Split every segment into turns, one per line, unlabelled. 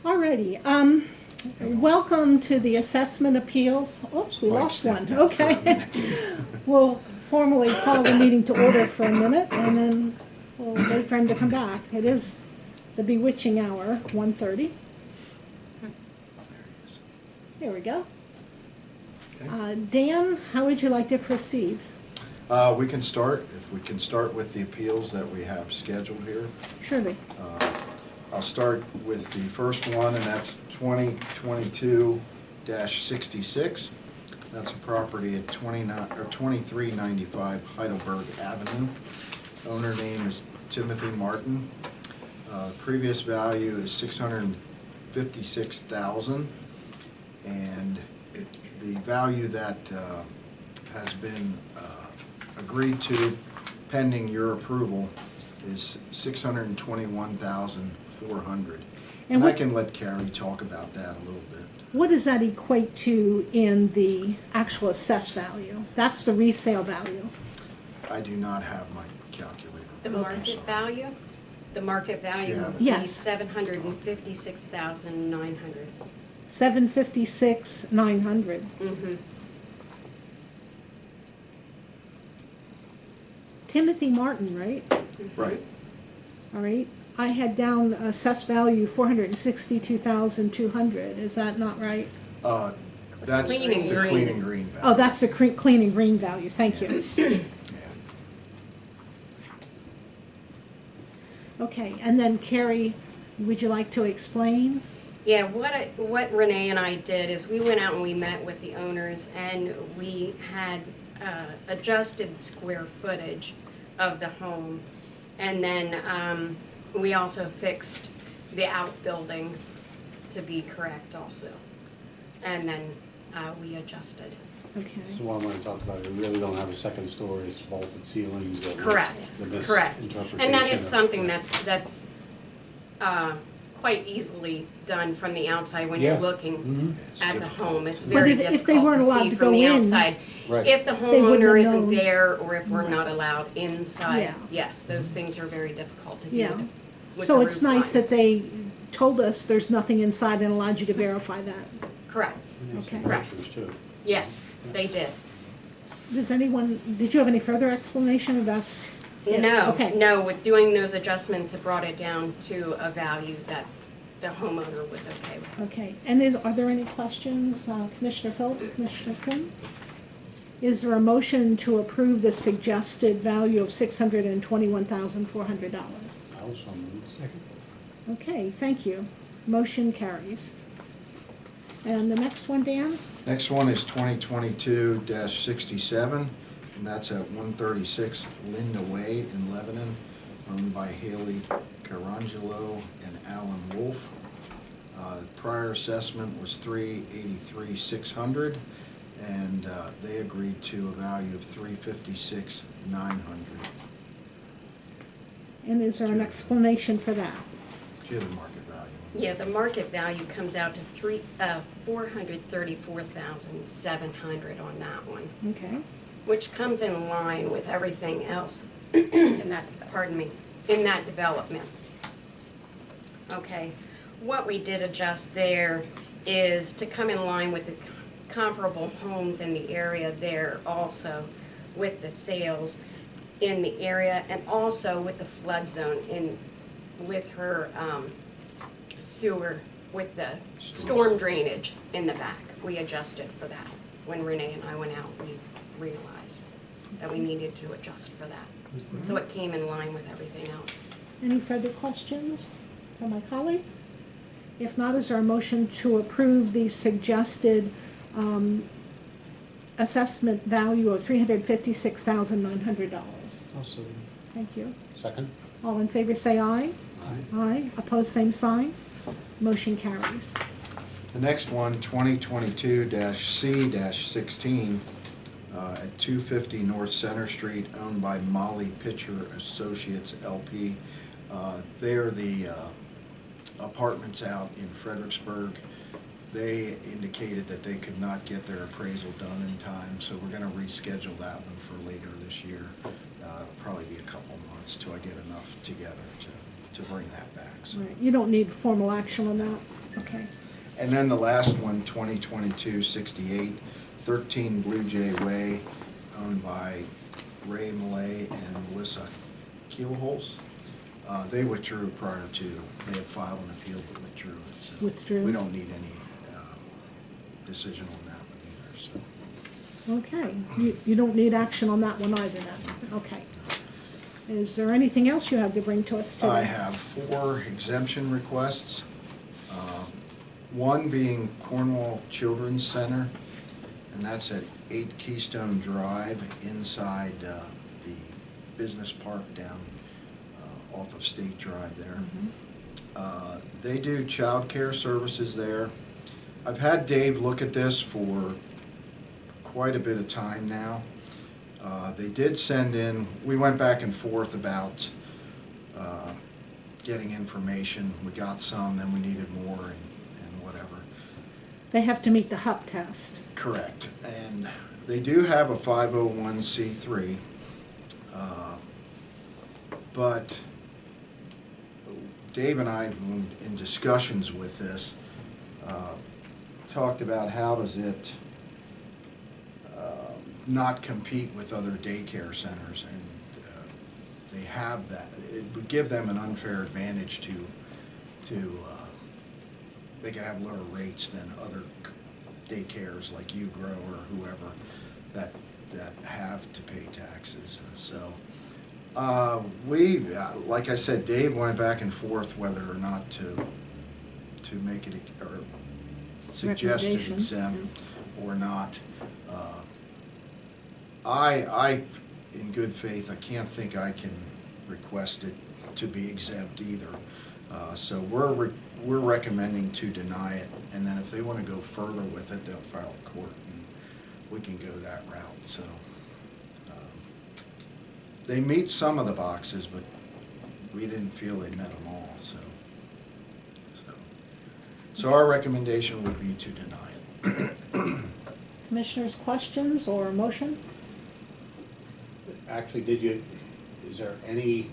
Alrighty, welcome to the assessment appeals. Oops, we lost one, okay. We'll formally call the meeting to order for a minute, and then we'll wait for him to come back. It is the bewitching hour, 1:30. There we go.
Okay.
Dan, how would you like to proceed?
We can start, if we can start with the appeals that we have scheduled here.
Surely.
I'll start with the first one, and that's 2022-66. That's a property at 2395 Heidelberg Avenue. Owner name is Timothy Martin. Previous value is $656,000, and the value that has been agreed to pending your approval is $621,400. And I can let Carrie talk about that a little bit.
What does that equate to in the actual assessed value? That's the resale value.
I do not have my calculator.
The market value? The market value would be
Yes.
$756,900.
$756,900.
Mm-hmm.
Timothy Martin, right?
Right.
All right. I had down assessed value $462,200. Is that not right?
That's
Clean and
the
green.
clean and green value.
Oh, that's the clean and green value. Thank you.
Yeah.
Okay. And then Carrie, would you like to explain?
Yeah, what Renee and I did is we went out and we met with the owners, and we had adjusted square footage of the home, and then we also fixed the outbuildings to be correct also, and then we adjusted.
Okay.
So what I want to talk about, we really don't have a second story, it's vaulted ceilings.
Correct, correct. And that is something that's quite easily done from the outside when you're
Yeah.
looking
It's
at the
difficult.
home. It's
But
very
if they
difficult
weren't
to
allowed
see
to
from
go
the
in,
outside.
Right.
If the
They wouldn't
homeowner
have
isn't
known.
there, or if we're not allowed inside,
Yeah.
yes, those things are very difficult to do
Yeah.
with
So
the
it's
roof
nice that
lines.
they told us there's nothing inside and allowed you to verify that.
Correct.
Okay.
Correct.
Pictures too.
Yes, they did.
Did you have any further explanation of that's? it?
No,
Okay.
no, with doing those adjustments, it brought it down to a value that the homeowner was okay with.
Okay, and are there any questions? Commissioner Phillips, Commissioner Quinn? Is there a motion to approve the suggested value of $621,400?
I also move. Second.
Okay, thank you. Motion carries. And the next one, Dan?
Next one is 2022-67, and that's at 136 Linda Way in Lebanon, owned by Haley Carangelo and Alan Wolf. Prior assessment was $383,600, and they agreed to a value of $356,900.
And is there an explanation for that?
Do you have the market value?
Yeah, the market value comes out to $434,700 on that one,
Okay.
which comes in line with everything else in that, pardon me, in that development. Okay, what we did adjust there is to come in line with the comparable homes in the area there also, with the sales in the area, and also with the flood zone with her sewer, with the storm drainage in the back. We adjusted for that. When Renee and I went out, we realized that we needed to adjust for that. So it came in line with everything else.
Any further questions from my colleagues? If not, is there a motion to approve the suggested assessment value of $356,900?
Also,
Thank you.
second.
All in favor say aye.
Aye.
Aye. Opposed, same sign. Motion carries.
The next one, 2022-C-16, at 250 North Center Street, owned by Molly Pitcher Associates LP. They're the apartments out in Fredericksburg. They indicated that they could not get their appraisal done in time, so we're going to reschedule that one for later this year. It'll probably be a couple months till I get enough together to bring that back. So.
Right. You don't need formal action on that? Okay.
And then the last one, 2022-68, 13 Blue Jay Way, owned by Ray Millay and Melissa Keelholz. They withdrew prior to, they had filed an appeal but withdrew it. So
Withdrew.
we don't need any decision on that one either, so.
Okay, you don't need action on that one either then, okay. Is there anything else you have to bring to us today?
I have 4 exemption requests. One being Cornwall Children's Center, and that's at 8 Keystone Drive inside the business park down off of State Drive there. They do child care services there. I've had Dave look at this for quite a bit of time now. They did send in, we went back and forth about getting information. We got some, then we needed more, and whatever.
They have to meet the HUP test.
Correct. And they do have a 501c3, but Dave and I, in discussions with this, talked about how does it not compete with other daycare centers, and they have that. It would give them an unfair advantage to they could have lower rates than other daycares like You Grow or whoever that have to pay taxes. So we, like I said, Dave went back and forth whether or not to make it or suggest it
Recommendation,
exempt or not. I, in good faith, I can't think I can request it to be exempt either. So we're recommending to deny it, and then if they want to go further with it, they'll file a court, and we can go that route. So they meet some of the boxes, but we didn't feel they met them all. So our recommendation would be to deny it.
Commissioners, questions or motion?
Actually, is there any,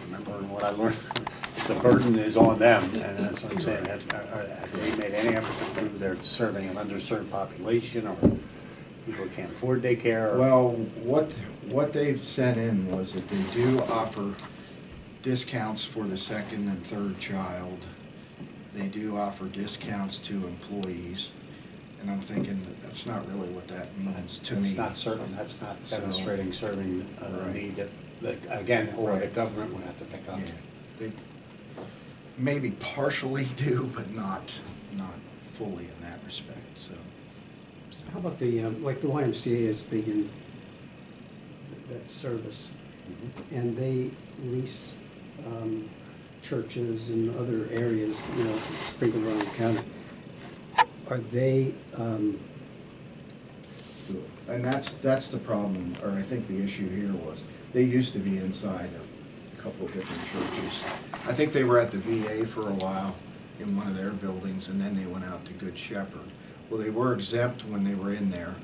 remember what I learned, the burden is on them, and that's what I'm saying. Have they made any effort to prove they're serving an underserved population, or people who can't afford daycare? Or?
Well, what they've sent in was that they do offer discounts for the second and third child. They do offer discounts to employees, and I'm thinking that's not really what that means to me.
That's not certain. That's not
So-
demonstrating serving a
Right.
need that again, or the
Right.
government would have to pick up.
Yeah, they maybe partially do, but not fully in that respect, so.
How about the, like the YMCA is big in that service, and they lease churches and other areas, you know, sprinkled around the county. Are they,
And that's the problem, or I think the issue here was, they used to be inside of a couple of different churches. I think they were at the VA for a while in one of their buildings, and then they went out to Good Shepherd. Well, they were exempt when they were in there.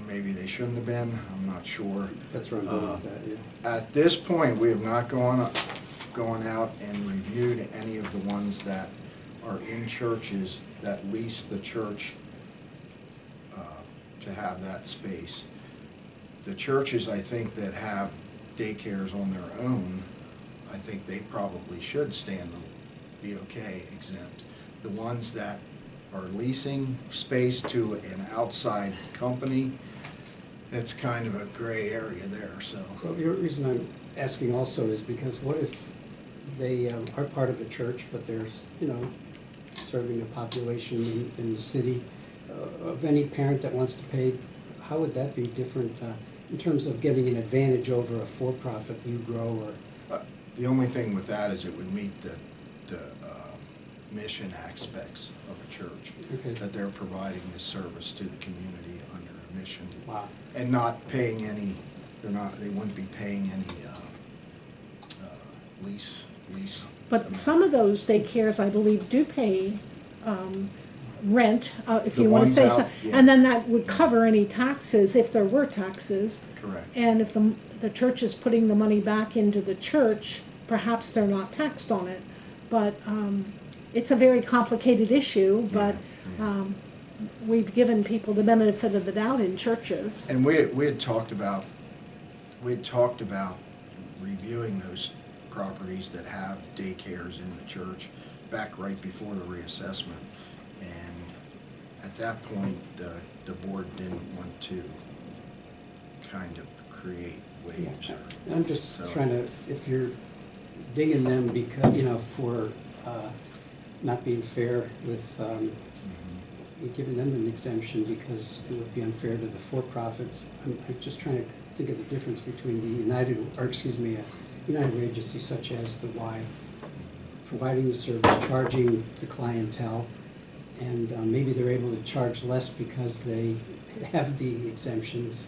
Maybe they shouldn't have been, I'm not sure.
that's where I'm going with that, yeah.
At this point, we have not gone out and reviewed any of the ones that are in churches that lease the church to have that space. The churches, I think, that have daycares on their own, I think they probably should stand to be okay exempt. The ones that are leasing space to an outside company, it's kind of a gray area there, so.
Well, the reason I'm asking also is because what if they are part of a church, but there's, you know, serving a population in the city of any parent that wants to pay, how would that be different in terms of getting an advantage over a for-profit You Grow or?
The only thing with that is it would meet the mission aspects of a church.
Okay.
That they're providing this service to the community under a mission.
Wow.
And not paying any, they wouldn't be paying any lease.
But
amount.
some of those daycares, I believe, do pay rent, if
The
you want to
ones
say so.
out, yeah.
And then that would cover any taxes, if there were taxes.
Correct.
And if the church is putting the money back into the church, perhaps they're not taxed on it. But it's a very complicated issue, but we've given people the benefit of the doubt in churches.
And we had talked about reviewing those properties that have daycares in the church back right before the reassessment. And at that point, the board didn't want to kind of create waves.
I'm just
So-
trying to, if you're digging them because, for not being fair with giving them an exemption because it would be unfair to the for-profits, I'm just trying to think of the difference between the United agency such as the Y, providing the service, charging the clientele, and maybe they're able to charge less because they have the exemptions.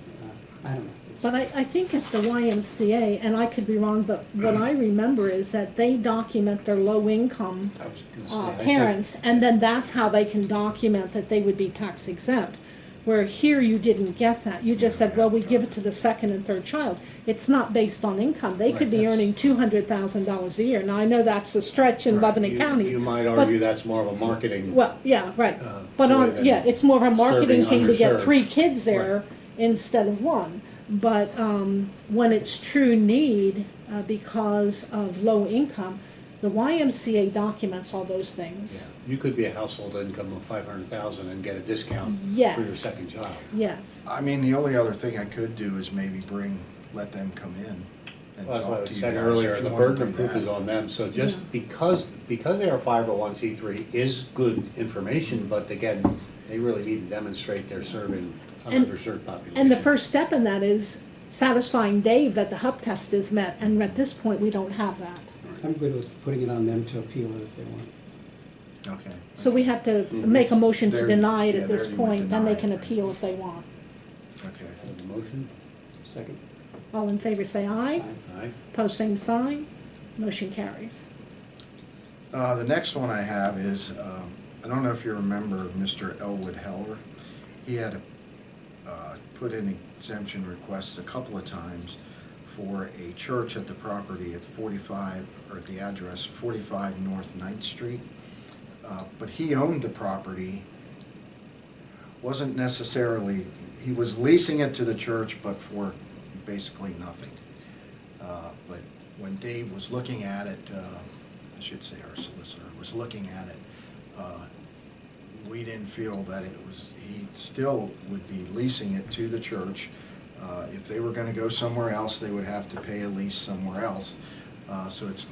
I don't know.
But I think at the YMCA, and I could be wrong, but what I remember is that they document their low-income
I was gonna say, I think-
parents, and then that's how they can document that they would be tax exempt. Where here you didn't get that. You just said, well, we give it to the second and third child. It's not based on income. They could
Right,
be
that's-
earning $200,000 a year. Now, I know that's a stretch in Lebanon County.
You might
but-
argue that's more of a marketing.
Well, yeah, right. But
joy than
it's more of a marketing
serving
thing to get
underserved.
3 kids there instead of 1. But when it's true need because of low income, the YMCA documents all those things.
You could be a household income of 500,000 and get a discount for your
Yes.
second child.
Yes.
I mean, the only other thing I could do is maybe let them come in and
Well, that's
talk
what I
to you
said
guys
earlier,
if
the
you wanna
burden of
do
proof
that.
is on them, so just
Yeah.
because they are 501c3 is good information, but again, they really need to demonstrate they're serving an
And-
underserved population.
And the first step in that is satisfying Dave that the HUP test is met, and at this point, we don't have that.
I'm good with putting it on them to appeal it if they want.
Okay.
So we have to make a motion to
They're-
deny it
yeah,
at this
they're
point, then they
denied,
can
right.
appeal if they want.
Okay.
Have a motion?
Second.
All in favor, say aye.
Aye.
Post same sign. Motion carries.
The next one I have is, I don't know if you remember Mr. Elwood Heller. He had put in exemption requests a couple of times for a church at the property at 45, or at the address 45 North 9th Street. But he owned the property, wasn't necessarily, he was leasing it to the church, but for basically nothing. But when Dave was looking at it, I should say our solicitor was looking at it, we didn't feel that it was, he still would be leasing it to the church. If they were gonna go somewhere else, they would have to pay a lease somewhere else. So it's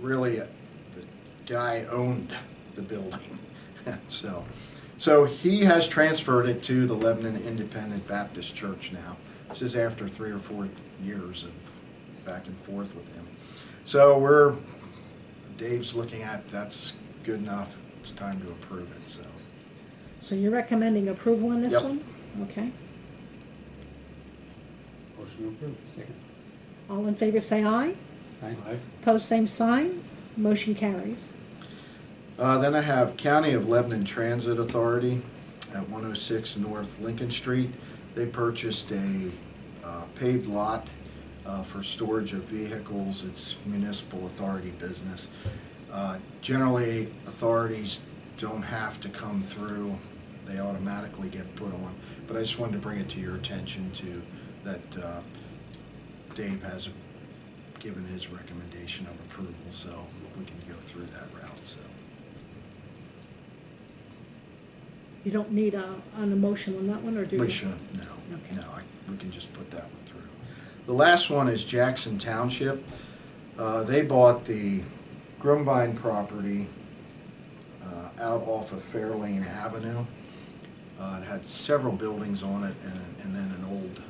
really, the guy owned the building. So he has transferred it to the Lebanon Independent Baptist Church now. This is after 3 or 4 years of back and forth with him. So Dave's looking at, that's good enough, it's time to approve it, so.
So you're recommending approval on this
Yep.
one? Okay.
Motion approved.
Second.
All in favor, say aye.
Aye.
Aye.
Post same sign. Motion carries.
Then I have County of Lebanon Transit Authority at 106 North Lincoln Street. They purchased a paved lot for storage of vehicles. It's municipal authority business. Generally, authorities don't have to come through. They automatically get put on. But I just wanted to bring it to your attention that Dave has given his recommendation of approval, so we can go through that route, so.
You don't need an emotion on that one, or do you?
We should, no.
Okay.
No, we can just put that one through. The last one is Jackson Township. They bought the Grumbine property out off of Fairlane Avenue. It had several buildings on it and then an old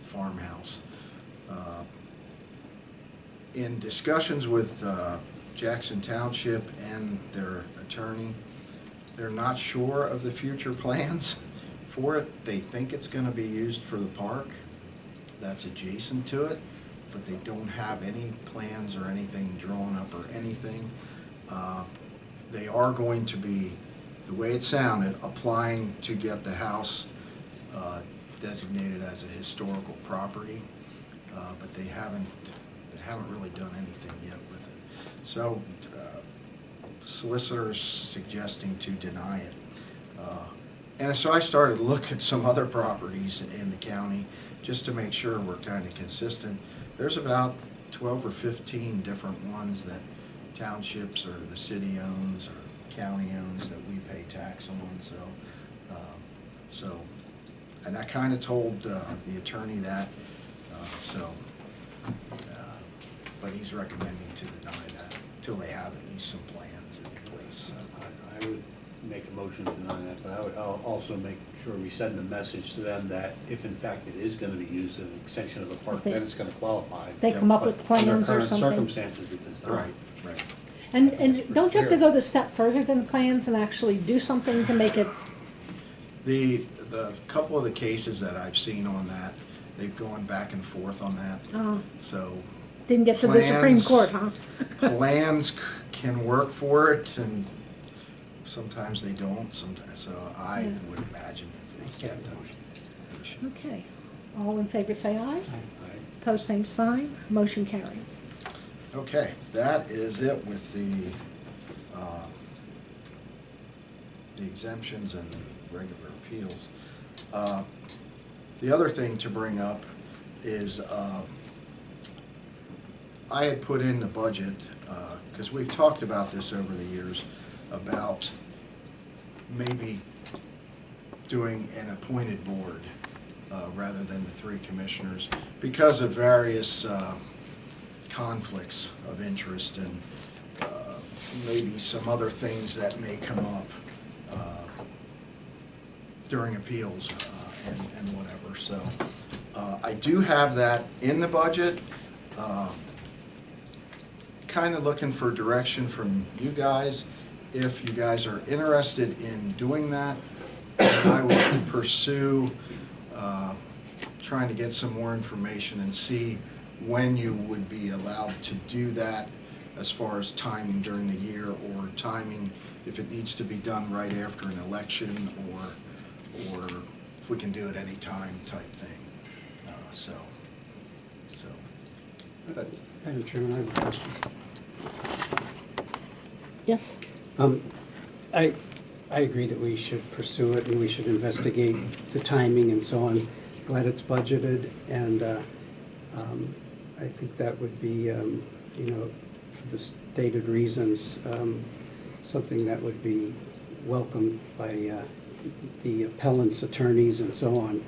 farmhouse. In discussions with Jackson Township and their attorney, they're not sure of the future plans for it. They think it's going to be used for the park that's adjacent to it, but they don't have any plans or anything drawn up or anything. They are going to be, the way it sounded, applying to get the house designated as a historical property, but they haven't really done anything yet with it. So solicitors suggesting to deny it. And so I started to look at some other properties in the county just to make sure we're kind of consistent. There's about 12 or 15 different ones that townships or the city owns or county owns that we pay tax on. And I kind of told the attorney that, but he's recommending to deny that until they have at least some plans in place.
I would make a motion to deny that, but I would also make sure we send a message to them that if in fact it is gonna be used as an extension of the park, then it's gonna qualify.
They come up with
But
plans or
Under
something.
current circumstances, it does not.
Right.
And don't you have to go the step further than plans and actually do something to make it,
The couple of the cases that I've seen on that, they've gone back and forth on that. So
didn't get to the Supreme
Plans.
Court, huh?
plans can work for it, and sometimes they don't. Sometimes, so I
Yeah.
would imagine they get them.
Okay. All in favor say aye.
Aye.
Opposed, same sign. Motion carries.
Okay, that is it with the exemptions and the regular appeals. The other thing to bring up is I had put in the budget, because we've talked about this over the years, about maybe doing an appointed board rather than the 3 commissioners because of various conflicts of interest and maybe some other things that may come up during appeals and whatever. So I do have that in the budget. Kind of looking for direction from you guys. If you guys are interested in doing that, I would pursue trying to get some more information and see when you would be allowed to do that as far as timing during the year, or timing if it needs to be done right after an election, or if we can do it any time type thing. So that's,
Madam Chairman, I have a question.
Yes?
I agree that we should pursue it and we should investigate the timing and so on. Glad it's budgeted, and I think that would be, for the stated reasons, something that would be welcomed by the appellant's attorneys and so on,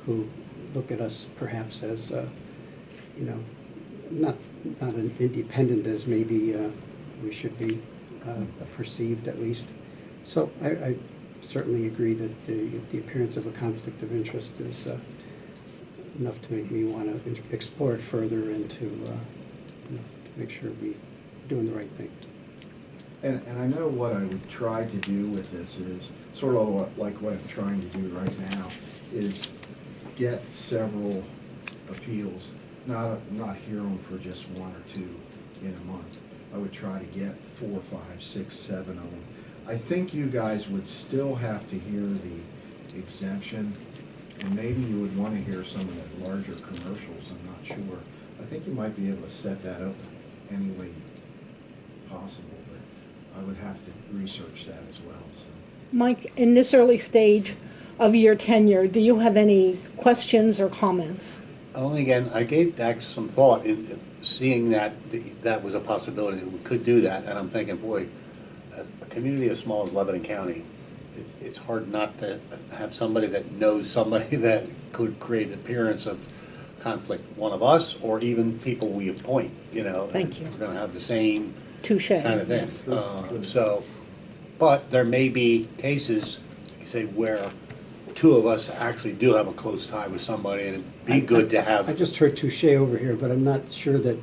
who look at us perhaps as, not an independent as maybe we should be perceived at least. So I certainly agree that the appearance of a conflict of interest is enough to make me want to explore it further and to make sure we're doing the right thing.
and I know what I would try to do with this is sort of like what I'm trying to do right now, is get several appeals, not hear them for just 1 or 2 in a month. I would try to get 4, 5, 6, 7 of them. I think you guys would still have to hear the exemption, and maybe you would want to hear some of the larger commercials, I'm not sure. I think you might be able to set that up any way possible, but I would have to research that as well, so.
Mike, in this early stage of your tenure, do you have any questions or comments?
Only again, I gave that some thought in seeing that that was a possibility, that we could do that, and I'm thinking, boy, a community as small as Lebanon County, it's hard not to have somebody that knows somebody that could create an appearance of conflict, one of us, or even people we appoint,
Thank you.
We're gonna have the same
Touche.
kind of thing. But there may be cases, like you say, where 2 of us actually do have a close tie with somebody, and it'd be good to have.
I just heard touche over here, but I'm not sure that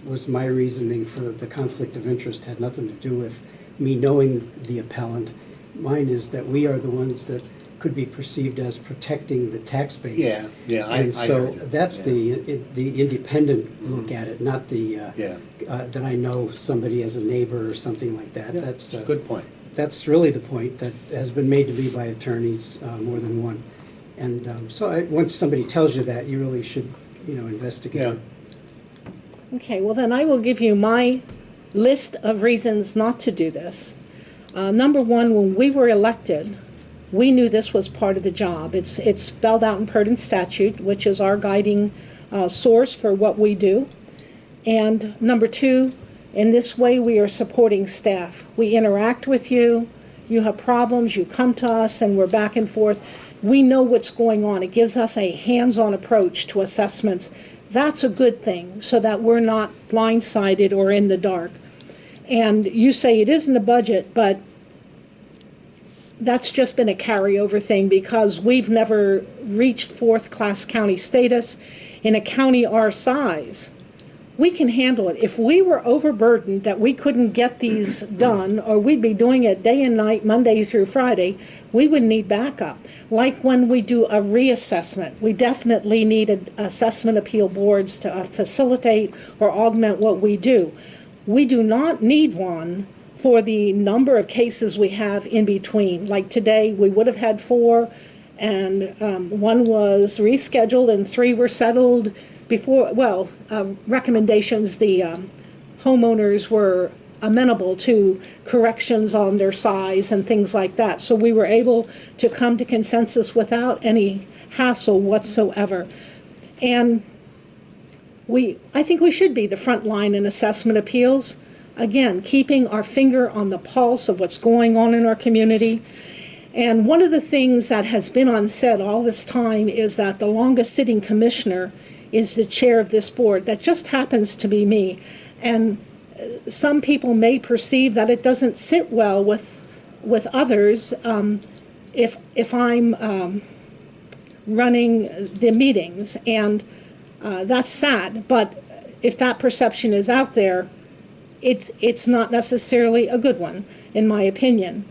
was my reasoning for the conflict of interest. Had nothing to do with me knowing the appellant. Mine is that we are the ones that could be perceived as protecting the tax base.
Yeah, I
And so
heard you.
that's the independent look at it, not the,
Yeah.
that I know somebody as a neighbor or something like that.
Yeah,
That's
good point.
That's really the point that has been made to me by attorneys, more than one. And once somebody tells you that, you really should, investigate
Yeah.
it.
Okay, well then I will give you my list of reasons not to do this. Number one, when we were elected, we knew this was part of the job. It's spelled out in Purdon statute, which is our guiding source for what we do. And number two, in this way we are supporting staff. We interact with you. You have problems, you come to us, and we're back and forth. We know what's going on. It gives us a hands-on approach to assessments. That's a good thing, so that we're not blindsided or in the dark. And you say it isn't a budget, but that's just been a carryover thing because we've never reached fourth-class county status. In a county our size, we can handle it. If we were overburdened that we couldn't get these done, or we'd be doing it day and night, Monday through Friday, we would need backup. Like when we do a reassessment, we definitely need assessment appeal boards to facilitate or augment what we do. We do not need one for the number of cases we have in between. Like today, we would have had 4, and one was rescheduled and 3 were settled before, recommendations, the homeowners were amenable to corrections on their size and things like that. So we were able to come to consensus without any hassle whatsoever. And I think we should be the front line in assessment appeals. Again, keeping our finger on the pulse of what's going on in our community. And one of the things that has been unsaid all this time is that the longest sitting commissioner is the chair of this board. That just happens to be me. And some people may perceive that it doesn't sit well with others if I'm running the meetings. And that's sad. But if that perception is out there, it's not necessarily a good one, in my opinion.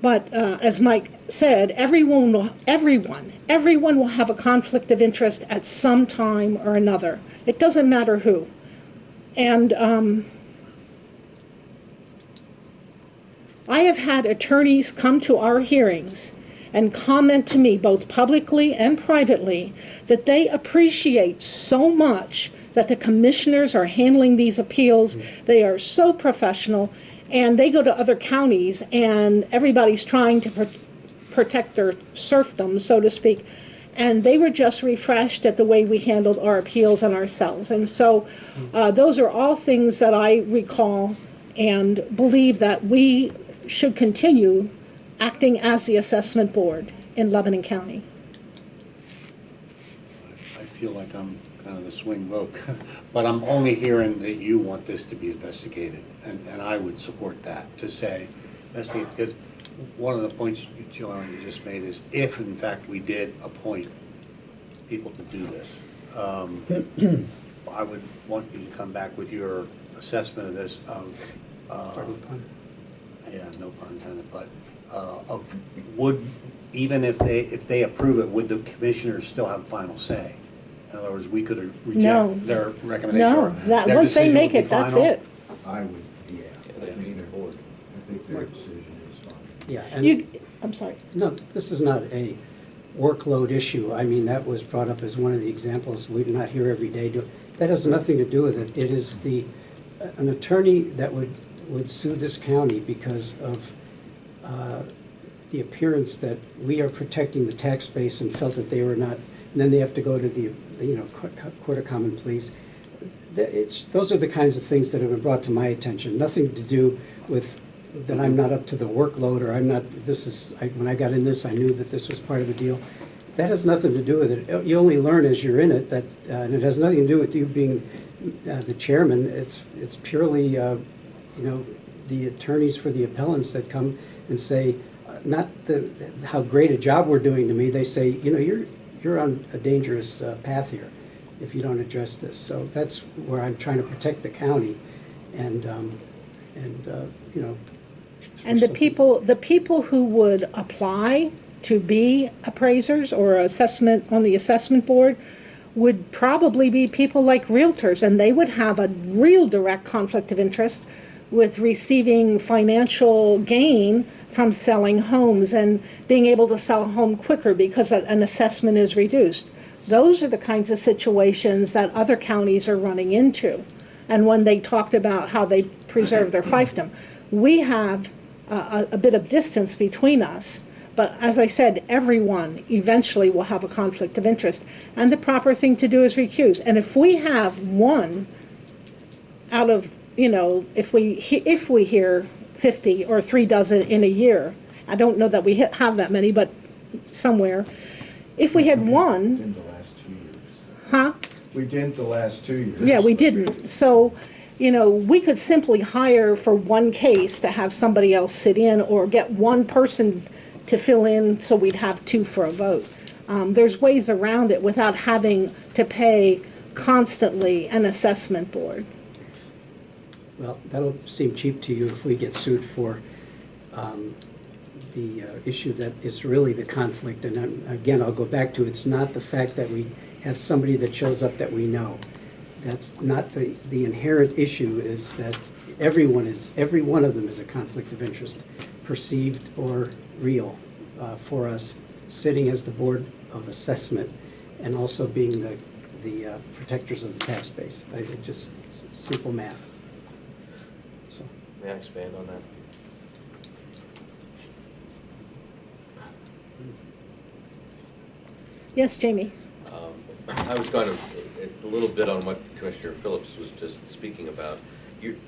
But as Mike said, everyone will have a conflict of interest at some time or another. It doesn't matter who. And I have had attorneys come to our hearings and comment to me, both publicly and privately, that they appreciate so much that the commissioners are handling these appeals. They are so professional. And they go to other counties, and everybody's trying to protect their serfdom, so to speak. And they were just refreshed at the way we handled our appeals and ourselves. And so those are all things that I recall and believe that we should continue acting as the assessment board in Lebanon County.
I feel like I'm kind of the swing vote, but I'm only hearing that you want this to be investigated, and I would support that, to say, investigate, because one of the points, Joanne, you just made is if, in fact, we did appoint people to do this, I would want you to come back with your assessment of this, no pun intended, but of would, even if they approve it, would the commissioners still have final say? In other words, we could
No.
reject their recommendation.
No,
or
that,
their
once they
decision
make
would be
it, that's
final?
it.
I would, either board. I think their decision is fine.
Yeah, and
I'm sorry.
no, this is not a workload issue. I mean, that was brought up as one of the examples. We're not here every day. That has nothing to do with it. It is an attorney that would sue this county because of the appearance that we are protecting the tax base and felt that they were not, and then they have to go to the Court of Common Pleas. Those are the kinds of things that have been brought to my attention. Nothing to do with that I'm not up to the workload, or I'm not, when I got in this, I knew that this was part of the deal. That has nothing to do with it. You only learn as you're in it, and it has nothing to do with you being the chairman. It's purely, the attorneys for the appellants that come and say, not how great a job we're doing to me, they say, you're on a dangerous path here if you don't address this. So that's where I'm trying to protect the county, and
the people who would apply to be appraisers or on the assessment board would probably be people like realtors, and they would have a real direct conflict of interest with receiving financial gain from selling homes and being able to sell a home quicker because an assessment is reduced. Those are the kinds of situations that other counties are running into. and when they talked about how they preserve their fiefdom. We have a bit of distance between us, but as I said, everyone eventually will have a conflict of interest, and the proper thing to do is recuse. And if we have one out of, if we hear 50 or 3 dozen in a year, I don't know that we have that many, but somewhere, if we had one,
In the last 2 years.
huh?
We didn't the last 2 years.
Yeah, we didn't. So, we could simply hire for one case to have somebody else sit in, or get one person to fill in so we'd have 2 for a vote. There's ways around it without having to pay constantly an assessment board.
Well, that'll seem cheap to you if we get sued for the issue that is really the conflict. And again, I'll go back to, it's not the fact that we have somebody that shows up that we know. That's not the inherent issue, is that every one of them is a conflict of interest, perceived or real, for us, sitting as the Board of Assessment and also being the protectors of the tax base. It's simple math. So.
May I expand on that?
Yes, Jamie?
I was going to, a little bit on what Commissioner Phillips was just speaking about. And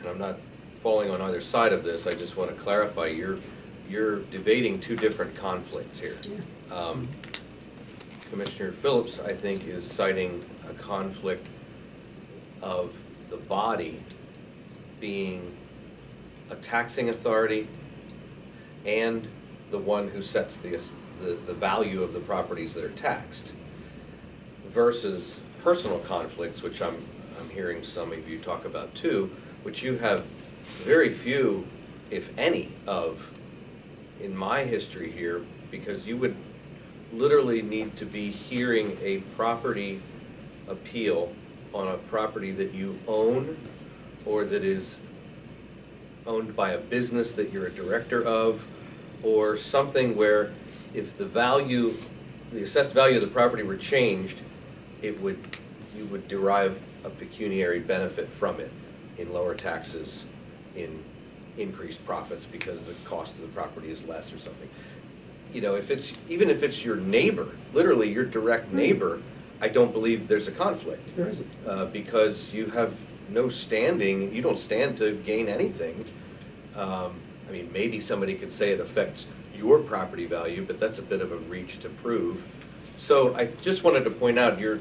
I'm not falling on either side of this, I just want to clarify, you're debating 2 different conflicts here. Commissioner Phillips, I think, is citing a conflict of the body being a taxing authority and the one who sets the value of the properties that are taxed, versus personal conflicts, which I'm hearing some of you talk about too, which you have very few, if any, of in my history here, because you would literally need to be hearing a property appeal on a property that you own or that is owned by a business that you're a director of, or something where if the assessed value of the property were changed, you would derive a pecuniary benefit from it in lower taxes, in increased profits because the cost of the property is less or something. Even if it's your neighbor, literally your direct neighbor, I don't believe there's a conflict.
There isn't.
Because you have no standing, you don't stand to gain anything. Maybe somebody could say it affects your property value, but that's a bit of a reach to prove. So I just wanted to point out, you're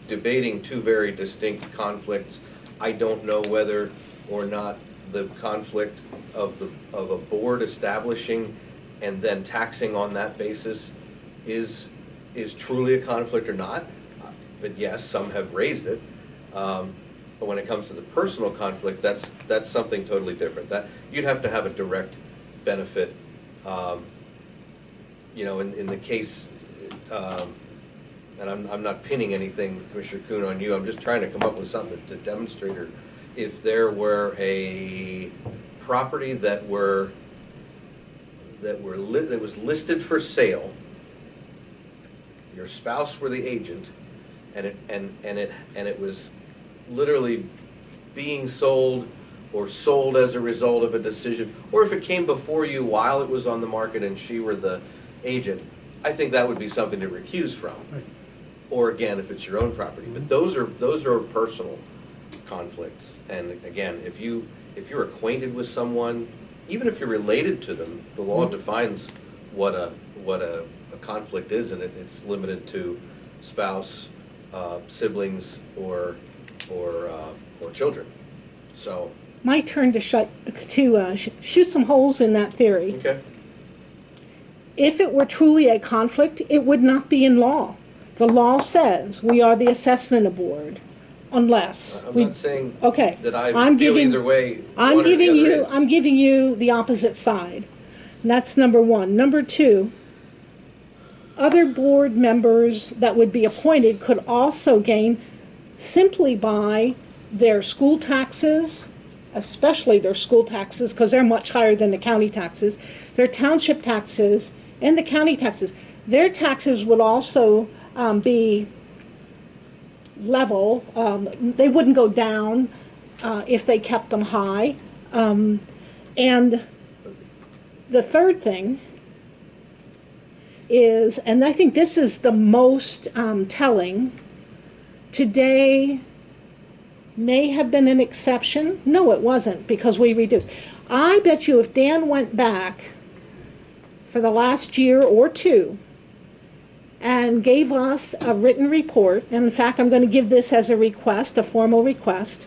debating 2 very distinct conflicts. I don't know whether or not the conflict of a board establishing and then taxing on that basis is truly a conflict or not. But yes, some have raised it. But when it comes to the personal conflict, that's something totally different. That you'd have to have a direct benefit. In the case, and I'm not pinning anything, Commissioner Kuhn, on you. I'm just trying to come up with something to demonstrate, or if there were a property that was listed for sale, your spouse were the agent, and it was literally being sold or sold as a result of a decision, or if it came before you while it was on the market and she were the agent, I think that would be something to recuse from.
Right.
Or again, if it's your own property. But those are personal conflicts. And again, if you're acquainted with someone, even if you're related to them, the law defines what a conflict is, and it's limited to spouse, siblings, or children. So.
My turn to shoot some holes in that theory.
Okay.
If it were truly a conflict, it would not be in law. The law says we are the assessment board, unless
I'm
we.
not saying
Okay.
that I
I'm
feel
giving-
either way.
I'm
one or the
giving
other
you.
is.
I'm giving you the opposite side. And that's number 1. Number 2. Other board members that would be appointed could also gain simply by their school taxes, especially their school taxes, because they're much higher than the county taxes, their township taxes, and the county taxes. Their taxes would also be level. They wouldn't go down if they kept them high. And the third thing is, and I think this is the most telling, today may have been an exception. No, it wasn't, because we reduced. I bet you if Dan went back for the last year or two and gave us a written report, and in fact, I'm going to give this as a request, a formal request,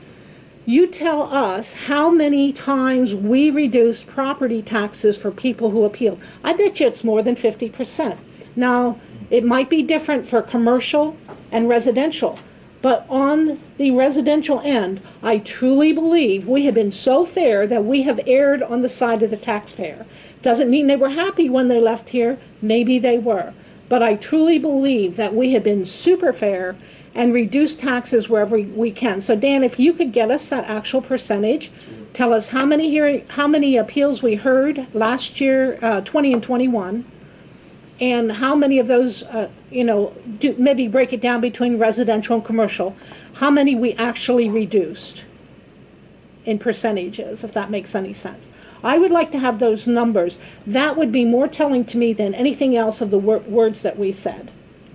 you tell us how many times we reduced property taxes for people who appealed. I bet you it's more than 50%. Now, it might be different for commercial and residential, but on the residential end, I truly believe we have been so fair that we have erred on the side of the taxpayer. Doesn't mean they were happy when they left here. Maybe they were. But I truly believe that we have been super fair and reduced taxes wherever we can. So Dan, if you could get us that actual percentage, tell us how many appeals we heard last year, 20 and 21, and how many of those, maybe break it down between residential and commercial, how many we actually reduced in percentages, if that makes any sense. I would like to have those numbers. That would be more telling to me than anything else of the words that we said.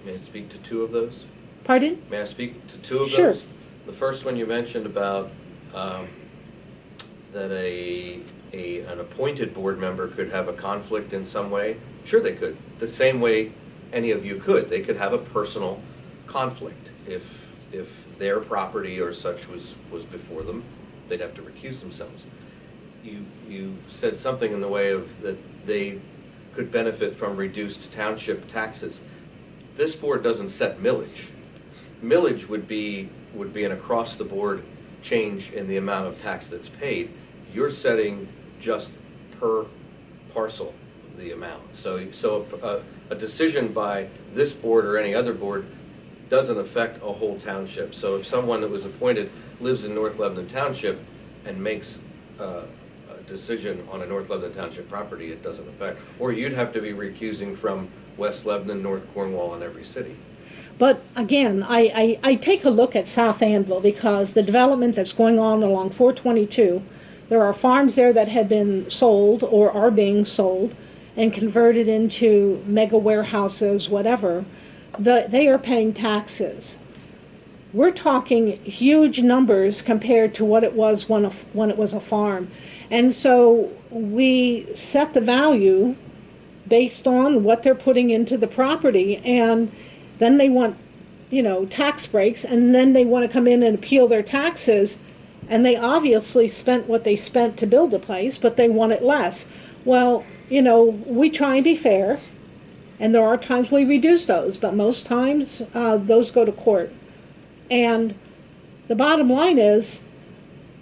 May I speak to two of those?
Pardon?
May I speak to two of
Sure.
those? The first one you mentioned about that an appointed board member could have a conflict in some way. Sure they could. The same way any of you could. They could have a personal conflict. If their property or such was before them, they'd have to recuse themselves. You said something in the way of that they could benefit from reduced township taxes. This board doesn't set millage. Millage would be an across-the-board change in the amount of tax that's paid. You're setting just per parcel the amount. So a decision by this board or any other board doesn't affect a whole township. So if someone that was appointed lives in North Lebanon Township and makes a decision on a North Lebanon Township property, it doesn't affect. Or you'd have to be recusing from West Lebanon, North Cornwall, and every city.
But again, I take a look at South Anvil because the development that's going on along 422, there are farms there that have been sold or are being sold and converted into mega warehouses, whatever. They are paying taxes. We're talking huge numbers compared to what it was when it was a farm. And so we set the value based on what they're putting into the property, and then they want, tax breaks, and then they want to come in and appeal their taxes, and they obviously spent what they spent to build a place, but they want it less. Well, we try and be fair, and there are times we reduce those, but most times those go to court. And the bottom line is,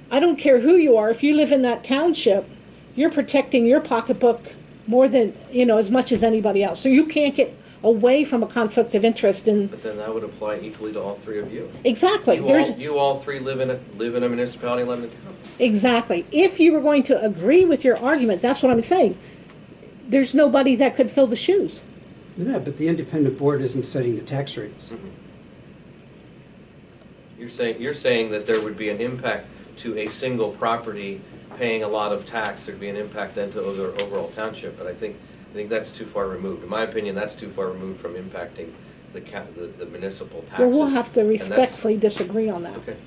I don't care who you are, if you live in that township, you're protecting your pocketbook more than, as much as anybody else. So you can't get away from a conflict of interest in.
But then that would apply equally to all three of you.
Exactly.
You all three live in a municipality in Lebanon County.
Exactly. If you were going to agree with your argument, that's what I'm saying. There's nobody that could fill the shoes.
Yeah, but the independent board isn't setting the tax rates.
Mm-hmm. You're saying that there would be an impact to a single property paying a lot of tax. There'd be an impact then to the overall township, but I think that's too far removed. In my opinion, that's too far removed from impacting the municipal taxes.
Well, we'll have to respectfully disagree on that.
Okay.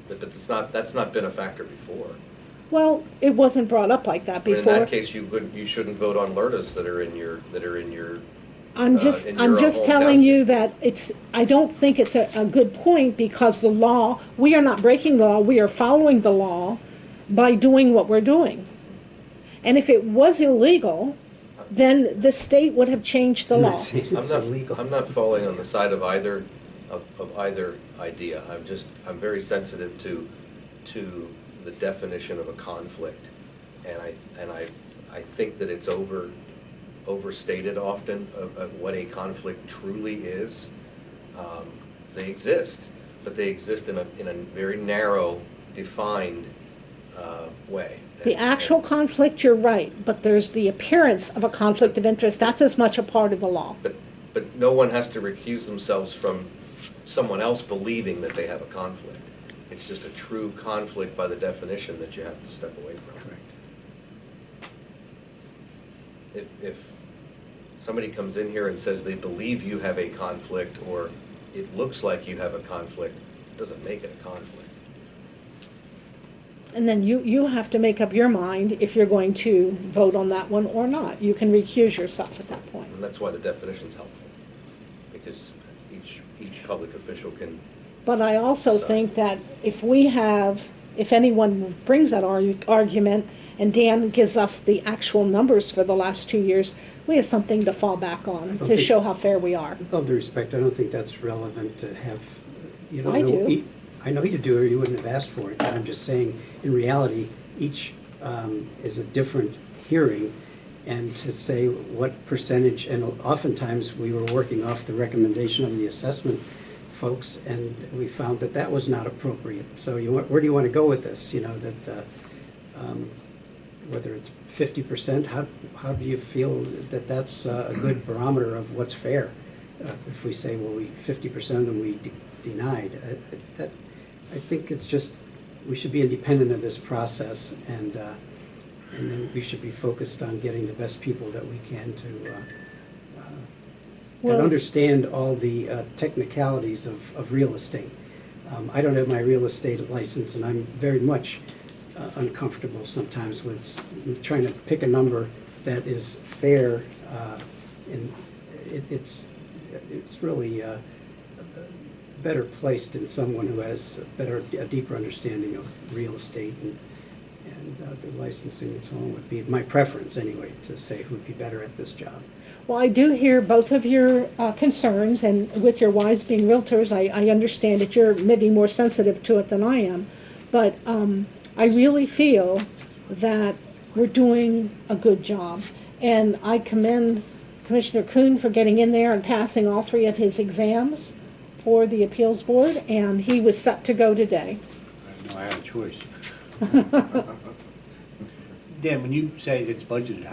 But that's not been a factor before.
Well, it wasn't brought up like that before.
But in that case, you shouldn't vote on LERTAs that are in your
I'm just
whole
telling
township.
you that I don't think it's a good point, because the law, we are not breaking the law, we are following the law by doing what we're doing. And if it was illegal, then the state would have changed the
I'm
law.
not saying it's illegal.
I'm not falling on the side of either idea. I'm very sensitive to the definition of a conflict, and I think that it's overstated often of what a conflict truly is. They exist, but they exist in a very narrow, defined way.
The actual conflict, you're right, but there's the appearance of a conflict of interest. That's as much a part of the law.
But no one has to recuse themselves from someone else believing that they have a conflict. It's just a true conflict by the definition that you have to step away from. If somebody comes in here and says they believe you have a conflict, or it looks like you have a conflict, it doesn't make it a conflict.
And then you have to make up your mind if you're going to vote on that one or not. You can recuse yourself at that point.
And that's why the definition's helpful, because each public official can.
But I also think that if anyone brings that argument, and Dan gives us the actual numbers for the last 2 years, we have something to fall back on to show how fair we are.
With all due respect, I don't think that's relevant to have, you don't
I
know.
do.
I know you do, or you wouldn't have asked for it, but I'm just saying, in reality, each is a different hearing, and to say what percentage, and oftentimes we were working off the recommendation of the assessment folks, and we found that that was not appropriate. So where do you want to go with this? You know, that whether it's 50%, how do you feel that that's a good barometer of what's fair? If we say, well, 50% of them we denied, I think it's just, we should be independent of this process, and then we should be focused on getting the best people that we can to that understand all the technicalities of real estate. I don't have my real estate license, and I'm very much uncomfortable sometimes with trying to pick a number that is fair, and it's really better placed in someone who has a deeper understanding of real estate and the licensing and so on. Would be my preference anyway, to say who'd be better at this job.
Well, I do hear both of your concerns, and with your wives being realtors, I understand that you're maybe more sensitive to it than I am, but I really feel that we're doing a good job. And I commend Commissioner Kuhn for getting in there and passing all 3 of his exams for the appeals board, and he was set to go today.
I had a choice. Dan, when you say it's budgeted,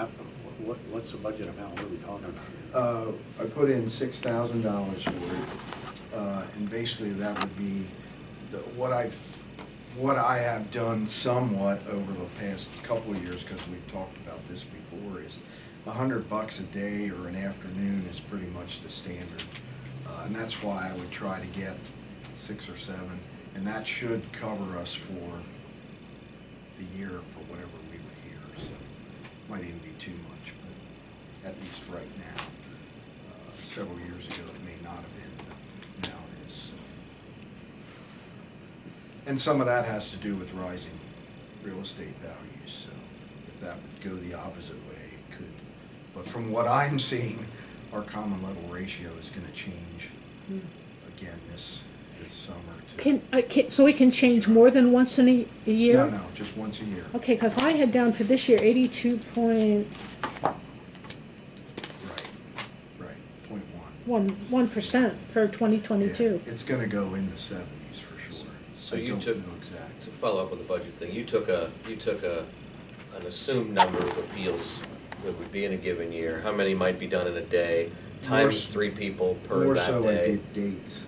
what's the budget amount? What are we talking about?
I put in $6,000 for it, and basically that would be what I have done somewhat over the past couple of years, because we've talked about this before, is $100 a day or an afternoon is pretty much the standard, and that's why I would try to get 6 or 7, and that should cover us for the year for whatever we would hear. So might even be too much, but at least right now. Several years ago it may not have been, but now it is. So. And some of that has to do with rising real estate values, so if that would go the opposite way, it could. But from what I'm seeing, our common level ratio is going to change again this summer.
So it can change more than once in a year?
No, just once a year.
Okay, because I had down for this year 82 point...
Right,
1% for 2022.
Yeah, it's going to go in the 70s for sure.
So
I
you
don't
took,
know exact.
to follow up on the budget thing, you took an assumed number of appeals that would be in a given year, how many might be done in a day, times 3 people per that day?
More so I did dates,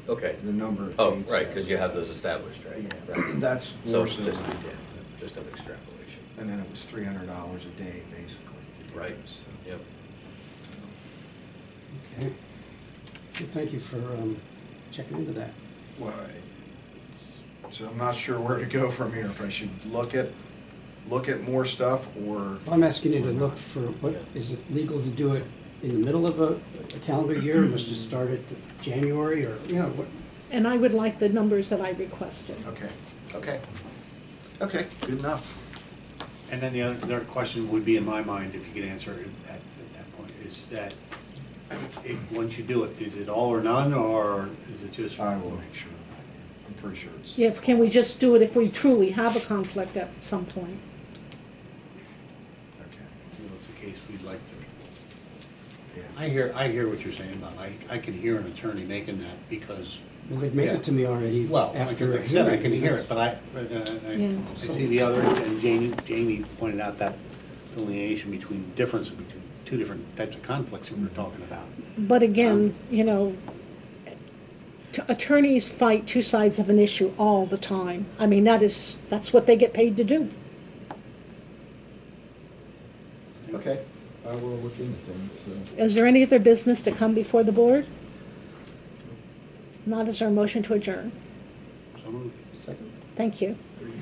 Okay.
the number of
Oh,
dates.
right, because you have those established, right?
Yeah,
Right.
that's
So
more
it's
so
just,
what I did.
just an extrapolation.
And then it was $300 a day, basically. to do
Right,
those, so.
yep.
Okay. Well, thank you for checking into that.
Well, so I'm not sure where to go from here, if I should look at more stuff, or...
Well, I'm asking you to
or
look
not.
for, is it legal to do it in the middle of a calendar year? Must it start at January, or, you know, what?
And I would like the numbers that I requested.
Okay, good enough.
And then the other question would be in my mind, if you could answer it at that point, is that once you do it, is it all or none, or is it just?
I will make sure. I'm pretty sure it's...
Yeah, can we just do it if we truly have a conflict at some point?
Okay,
If that's the case, we'd like to.
yeah.
I hear what you're saying about, I can hear an attorney making that, because.
Well, they've made it to me already
Well,
after
like I said, I can
hearing.
hear it, but
Yeah.
I see the other, and Jamie pointed out that delineation between 2 different types of conflicts that we're talking about.
But again, you know, attorneys fight two sides of an issue all the time. I mean, that's what they get paid to do.
Okay, I will look into things.
Is there any other business to come before the board? Not, is there a motion to adjourn?
So moved.
Second.
Thank you.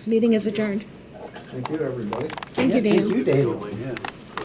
Meeting is adjourned.
Thank you, everybody.
Thank you, Dan.
Thank you, Dana.
Yeah.